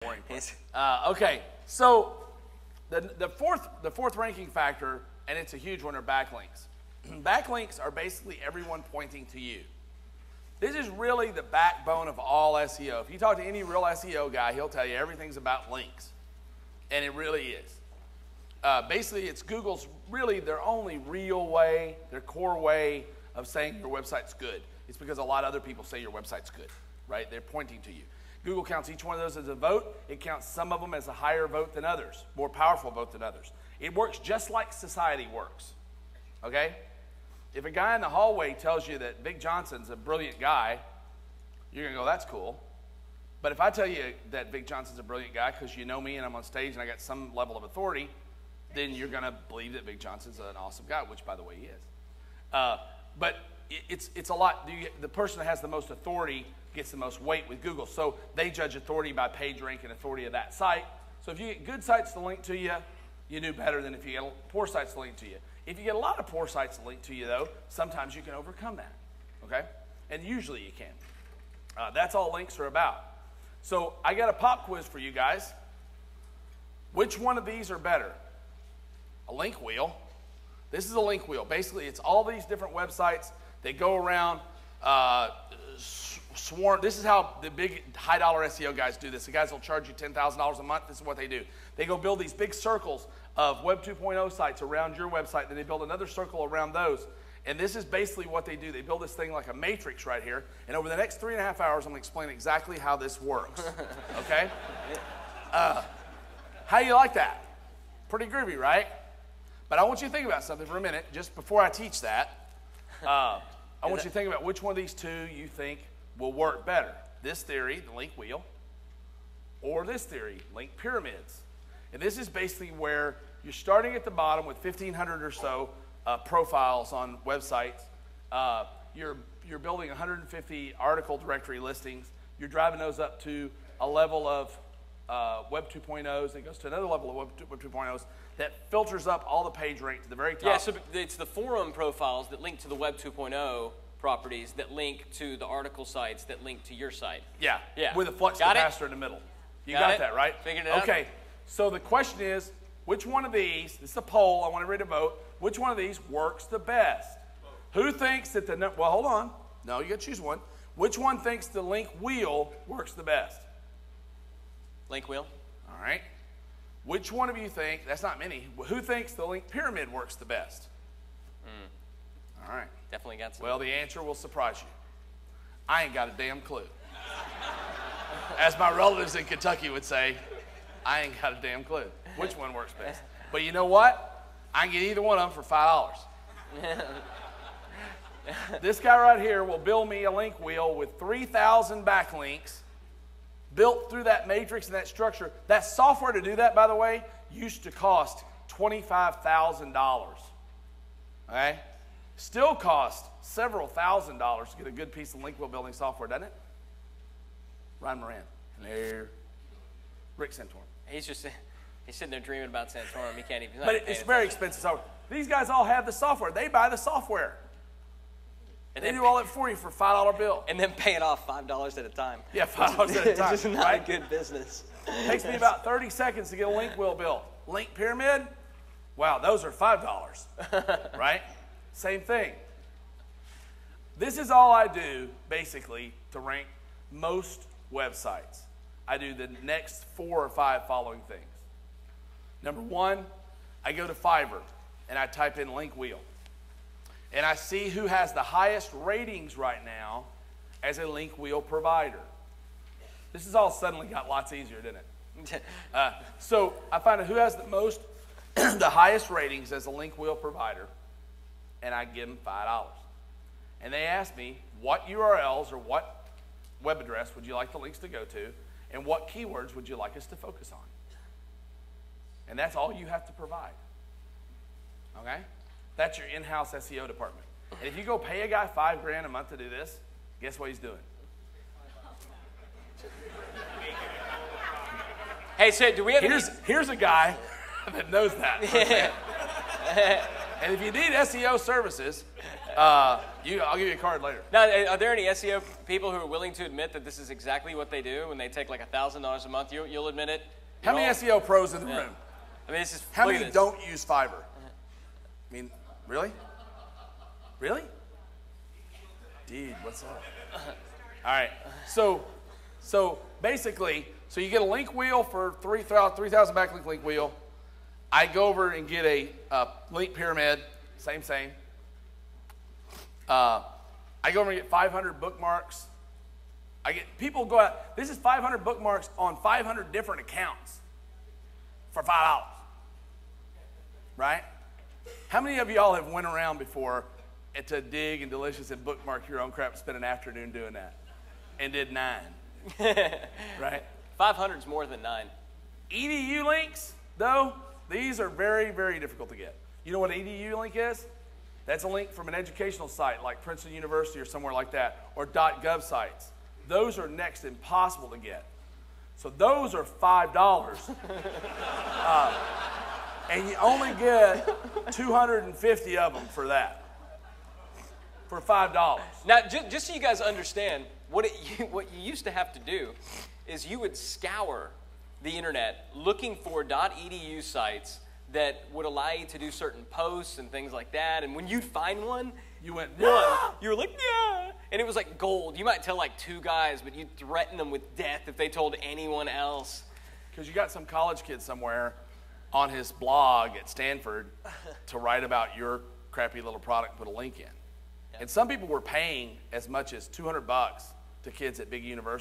Okay, so the fourth ranking factor, and it's a huge one, are backlinks. Backlinks are basically everyone pointing to you. This is really the backbone of all SEO. If you talk to any real SEO guy, he'll tell you everything's about links, and it really is. Basically, it's Google's really their only real way, their core way of saying your website's good. It's because a lot of other people say your website's good, right? They're pointing to you. Google counts each one of those as a vote. It counts some of them as a higher vote than others, more powerful vote than others. It works just like society works, okay? If a guy in the hallway tells you that Vic Johnson's a brilliant guy, you're going to go, that's cool. But if I tell you that Vic Johnson's a brilliant guy because you know me and I'm on stage and I got some level of authority, then you're going to believe that Vic Johnson's an awesome guy, which, by the way, he is. But it's a lot. The person that has the most authority gets the most weight with Google. So they judge authority by page rank and authority of that site. So if you get good sites to link to you, you do better than if you get poor sites to link to you. If you get a lot of poor sites to link to you, though, sometimes you can overcome that, okay? And usually you can. That's all links are about. So I got a pop quiz for you guys. Which one of these are better? A link wheel. This is a link wheel. Basically, it's all these different websites. They go around swarm. This is how the big high-dollar SEO guys do this. The guys will charge you $10,000 a month. This is what they do. They go build these big circles of Web 2.0 sites around your website. Then they build another circle around those. And this is basically what they do. They build this thing like a matrix right here. And over the next 3.5 hours, I'm going to explain exactly how this works. Okay? How do you like that? Pretty groovy, right? But I want you to think about something for a minute, just before I teach that. I want you to think about which one of these two you think will work better. This theory, the link wheel, or this theory, link pyramids. And this is basically where you're starting at the bottom with 1,500 or so profiles on websites. You're building 150 article directory listings. You're driving those up to a level of Web 2.0s. It goes to another level of Web 2.0s that filters up all the page rank to the very top. Yeah, so it's the forum profiles that link to the Web 2.0 properties that link to the article sites that link to your site. Yeah, yeah. With a flux capacitor in the middle. You got that, right? Figured it out. Okay, so the question is, which one of these, this is a poll, I want everybody to vote, which one of these works the best? Who thinks that well, hold on. No, you got to choose one. Which one thinks the link wheel works the best? Link wheel. All right. Which one of you think, that's not many, who thinks the link pyramid works the best? All right. Definitely got some. Well, the answer will surprise you. I ain't got a damn clue. As my relatives in Kentucky would say, I ain't got a damn clue which one works best. But you know what? I can get either one of them for $5. This guy right here will build me a link wheel with 3,000 backlinks built through that matrix and that structure. That software to do that, by the way, used to cost $25,000. Okay? Still costs several $1,000s to get a good piece of link wheel building software, doesn't it? Ryan Moran. Hello. Rick Santorum. He's sitting there dreaming about Santorum. He can't even. But it's very expensive software. These guys all have the software. They buy the software. And they do all it for you for a $5 bill. And then pay it off $5 at a time. Yeah, $5 at a time. It's just not a good business. Takes me about 30 seconds to get a link wheel built. Link pyramid? Wow, those are $5, right? Same thing. This is all I do, basically, to rank most websites. I do the next 4 or 5 following things. Number one, I go to Fiverr, and I type in link wheel. And I see who has the highest ratings right now as a link wheel provider. This has all suddenly got lots easier, didn't it? So I find out who has the most, the highest ratings as a link wheel provider, and I give them $5. And they ask me, what URLs or what web address would you like the links to go to, and what keywords would you like us to focus on? And that's all you have to provide. Okay? That's your in-house SEO department. And if you go pay a guy $5 grand a month to do this, guess what he's doing? Hey, so do we have here's a guy that knows that. And if you need SEO services, I'll give you a card later. Now, are there any SEO people who are willing to admit that this is exactly what they do when they take like $1,000 a month? You'll admit it? How many SEO pros in the room? I mean, this is, how many don't use Fiverr? I mean, really? Really? Dude, what's up? All right. So basically, so you get a link wheel for 3,000 backlink link wheel. I go over and get a link pyramid, same. I go over and get 500 bookmarks. People go out. This is 500 bookmarks on 500 different accounts for $5, right? How many of y'all have went around before to Dig and Delicious and bookmark your own crap, spent an afternoon doing that, and did 9, right? 500 is more than 9. EDU links, though, these are very, very difficult to get. You know what an EDU link is? That's a link from an educational site like Princeton University or somewhere like that, or .gov sites. Those are next impossible to get. So those are $5. And you only get 250 of them for that, for $5. Now, just so you guys understand, what you used to have to do is you would scour the internet looking for .edu sites that would allow you to do certain posts and things like that. And when you'd find one, you went, "Yeah!" You were like, "Yeah!" And it was like gold. You might tell like 2 guys, but you'd threaten them with death if they told anyone else. Because you got some college kid somewhere on his blog at Stanford to write about your crappy little product, put a link in. Yeah. And some people were paying as much as $200 to kids at big universities.